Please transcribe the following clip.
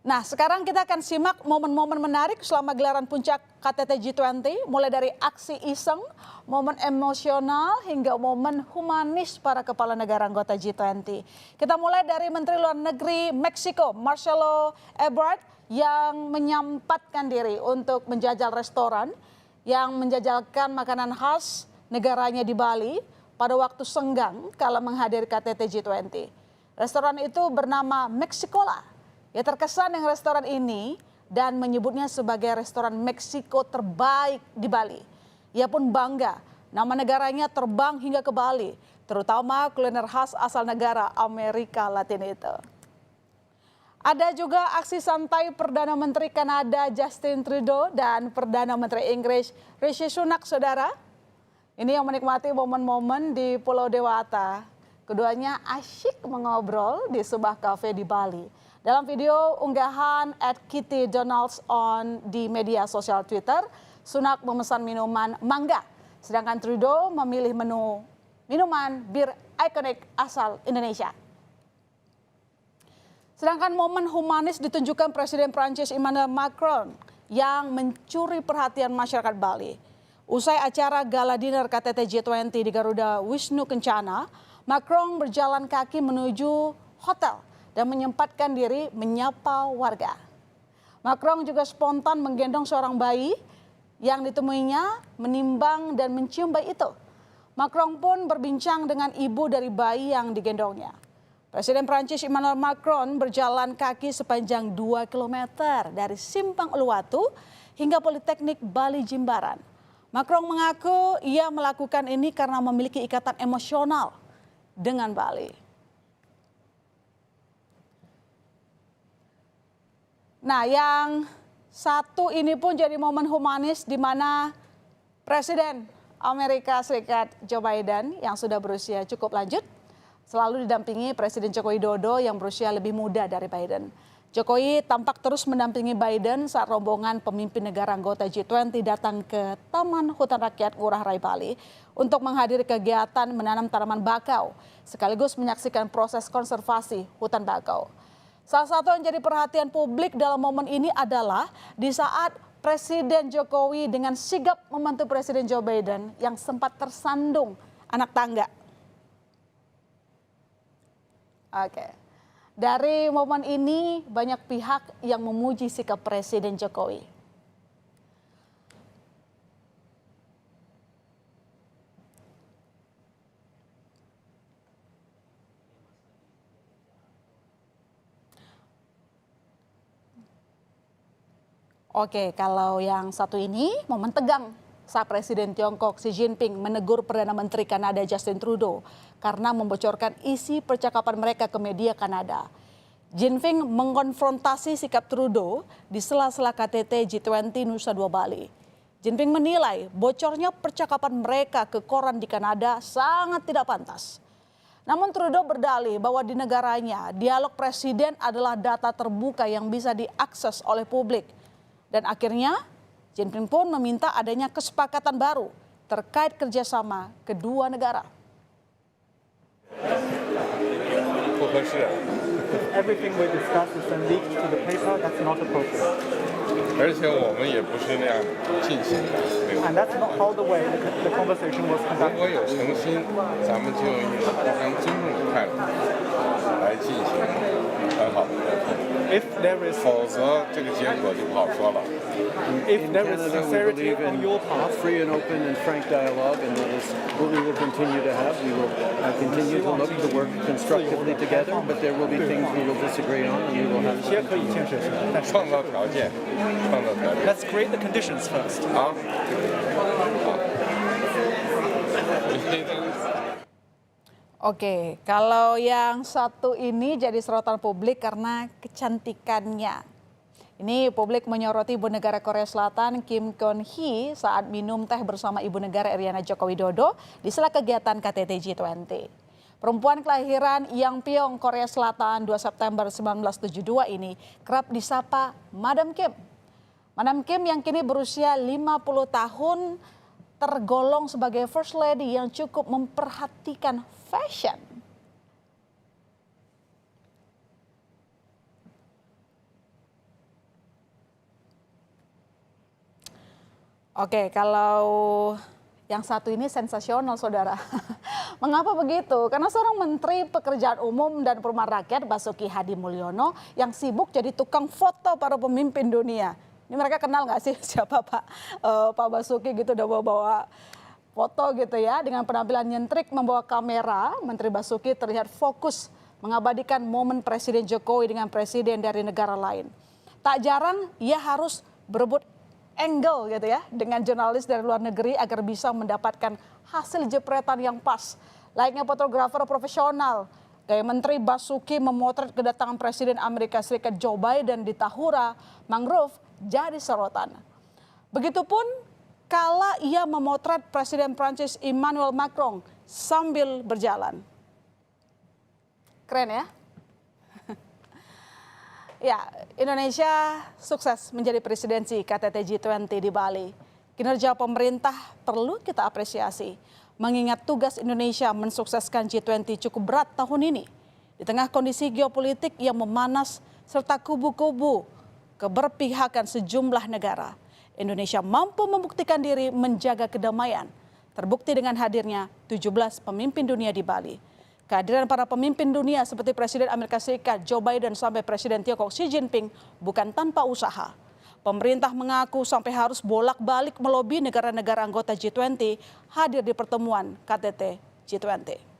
Nah, sekarang kita akan simak momen-momen menarik selama gelaran puncak KTT G20, mulai dari aksi iseng, momen emosional, hingga momen humanis para kepala negara anggota G20. Kita mulai dari Menteri Luar Negeri Meksiko, Marcelo Ebrard, yang menyempatkan diri untuk menjajal restoran yang menjajalkan makanan khas negaranya di Bali pada waktu senggang kala menghadiri KTT G20. Restoran itu bernama Meksikola. Ia terkesan dengan restoran ini dan menyebutnya sebagai restoran Meksiko terbaik di Bali. Ia pun bangga nama negaranya terbang hingga ke Bali, terutama kuliner khas asal negara Amerika Latin itu. Ada juga aksi santai Perdana Menteri Kanada Justin Trudeau dan Perdana Menteri Inggris Rishi Sunak, saudara. Ini yang menikmati momen-momen di Pulau Dewata. Keduanya asyik mengobrol di sebuah kafe di Bali. Dalam video unggahan @KittyDonalds di media sosial Twitter, Sunak memesan minuman mangga, sedangkan Trudeau memilih menu minuman bir ikonik asal Indonesia. Sedangkan momen humanis ditunjukkan Presiden Prancis Emmanuel Macron yang mencuri perhatian masyarakat Bali. Usai acara gala dinner KTT G20 di Garuda Wisnu Kencana, Macron berjalan kaki menuju hotel dan menyempatkan diri menyapa warga. Macron juga spontan menggendong seorang bayi yang ditemuinya menimbang dan mencium bayi itu. Macron pun berbincang dengan ibu dari bayi yang digendongnya. Presiden Prancis Emmanuel Macron berjalan kaki sepanjang 2 km dari Simpang Uluwatu hingga Politeknik Bali Jimbaran. Macron mengaku ia melakukan ini karena memiliki ikatan emosional dengan Bali. Nah, yang satu ini pun jadi momen humanis di mana Presiden Amerika Serikat Joe Biden yang sudah berusia cukup lanjut selalu didampingi Presiden Joko Widodo yang berusia lebih muda dari Biden. Jokowi tampak terus mendampingi Biden saat rombongan pemimpin negara anggota G20 datang ke Taman Hutan Rakyat Ngurah Rai Bali untuk menghadiri kegiatan menanam tanaman bakau sekaligus menyaksikan proses konservasi hutan bakau. Salah satu yang jadi perhatian publik dalam momen ini adalah di saat Presiden Jokowi dengan sigap membantu Presiden Joe Biden yang sempat tersandung anak tangga. Oke. Dari momen ini banyak pihak yang memuji sikap Presiden Jokowi. Oke, kalau yang satu ini momen tegang saat Presiden Tiongkok Xi Jinping menegur Perdana Menteri Kanada Justin Trudeau karena membocorkan isi percakapan mereka ke media Kanada. Jinping mengkonfrontasi sikap Trudeau di sela-sela KTT G20 Nusa Dua Bali. Jinping menilai bocornya percakapan mereka ke koran di Kanada sangat tidak pantas. Namun Trudeau berdalih bahwa di negaranya dialog presiden adalah data terbuka yang bisa diakses oleh publik. Dan akhirnya Jinping pun meminta adanya kesepakatan baru terkait kerjasama kedua negara. Everything we discuss is then leaked to the paper. That's not appropriate. 而且我们也不是那样进行的。 And that's not how the way the conversation was 如 conducted. 果有诚心，咱们就用一个互相尊重的态度来进行很好的沟通。 If there is 否则这个结果就不好说了。 if there is Canada, we sincerity believe on in your part, free and open and frank dialogue, and that is what we will continue to have. We will continue to look to work constructively together, but there will be things we will disagree on, and we will have 些可以建设性，但是创造条件，创造条件。 let's create the conditions first. 好，好。 Oke, kalau yang satu ini jadi sorotan publik karena kecantikannya. Ini publik menyoroti Ibu Negara Korea Selatan Kim Keon Hee saat minum teh bersama Ibu Negara Iriana Joko Widodo di sela kegiatan KTT G20. Perempuan kelahiran Yangpyeong, Korea Selatan 2 September 1972 ini kerap disapa Madam Kim. Madam Kim yang kini berusia 50 tahun tergolong sebagai First Lady yang cukup memperhatikan fashion. Oke, kalau yang satu ini sensasional, saudara. Mengapa begitu? Karena seorang Menteri Pekerjaan Umum dan Perumahan Rakyat Basuki Hadi Mulyono yang sibuk jadi tukang foto para pemimpin dunia. Ini mereka kenal nggak sih siapa Pak Basuki gitu, udah bawa foto gitu ya. Dengan penampilan nyentrik membawa kamera, Menteri Basuki terlihat fokus mengabadikan momen Presiden Jokowi dengan presiden dari negara lain. Tak jarang ia harus berebut angle gitu ya dengan jurnalis dari luar negeri agar bisa mendapatkan hasil jepretan yang pas. Layaknya fotografer profesional, gaya Menteri Basuki memotret kedatangan Presiden Amerika Serikat Joe Biden di Tahura Mangrove jadi sorotan. Begitupun kala ia memotret Presiden Prancis Emmanuel Macron sambil berjalan. Keren ya? Ya, Indonesia sukses menjadi presidensi KTT G20 di Bali. Kinerja pemerintah perlu kita apresiasi, mengingat tugas Indonesia mensukseskan G20 cukup berat tahun ini. Di tengah kondisi geopolitik yang memanas serta kubu-kubu keberpihakan sejumlah negara, Indonesia mampu membuktikan diri menjaga kedamaian. Terbukti dengan hadirnya 17 pemimpin dunia di Bali. Kehadiran para pemimpin dunia seperti Presiden Amerika Serikat Joe Biden sampai Presiden Tiongkok Xi Jinping bukan tanpa usaha. Pemerintah mengaku sampai harus bolak-balik melobi negara-negara anggota G20 hadir di pertemuan KTT G20.